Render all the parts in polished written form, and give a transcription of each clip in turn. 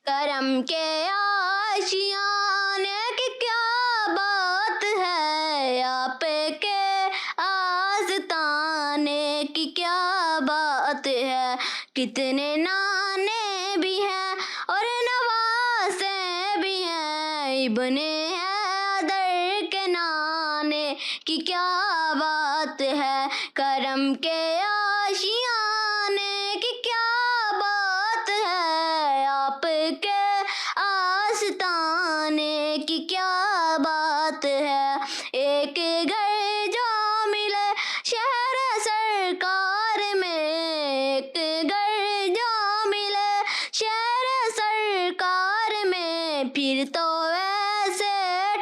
کرم کے آشیانے کی کیا بات ہے، آپ کے آستانے کی کیا بات ہے، کتنے نانے بھی ہیں اور نواسے بھی ہیں، ابن حیدر کے نانے کی کیا بات ہے، کرم کے آشیانے کی کیا بات ہے، آپ کے آستانے کی کیا بات ہے، ایک گھر جو ملے شہر سرکار میں، ایک گھر جو ملے شہر سرکار میں، پھر تو ایسے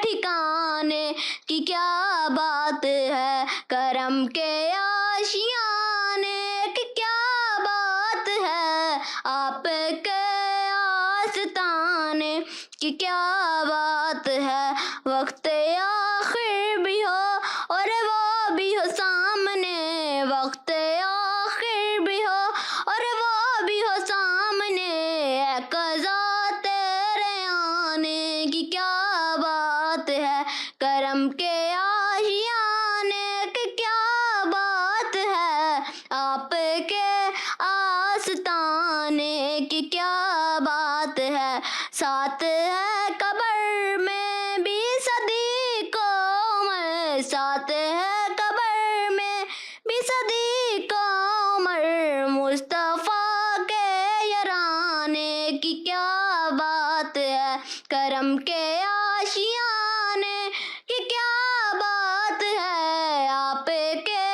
ٹھکانے کی کیا بات ہے، کرم کے آشیانے کی کیا بات ہے، آپ کے آستانے کی کیا بات ہے، وقت آخر بھی ہو اور وہ بھی ہو سامنے، وقت آخر بھی ہو اور وہ بھی ہو سامنے، اے قضا تیرے آنے کی کیا بات ہے، کرم کے آشیانے کی کیا بات ہے، آپ کے آستانے کی کیا بات ہے، ساتھ ہے قبر میں بھی صدیق و عمر، ساتھ ہے قبر میں بھی صدیق و عمر، مصطفیٰ کے یارانے کی کیا بات ہے، کرم کے آشیانے کی کیا بات ہے، آپ کے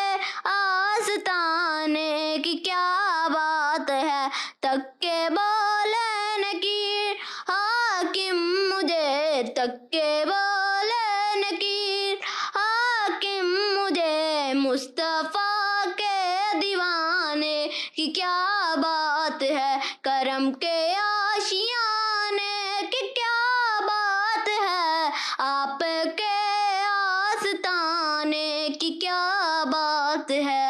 آستانے کی کیا بات ہے، تک کے بولے نکیر حاکم مجھے، تک کے بولے نکیر حاکم مجھے، مصطفیٰ کے دیوانے کی کیا بات ہے، کرم کے آشیانے کی کیا بات ہے، آپ کے آستانے کی کیا بات ہے۔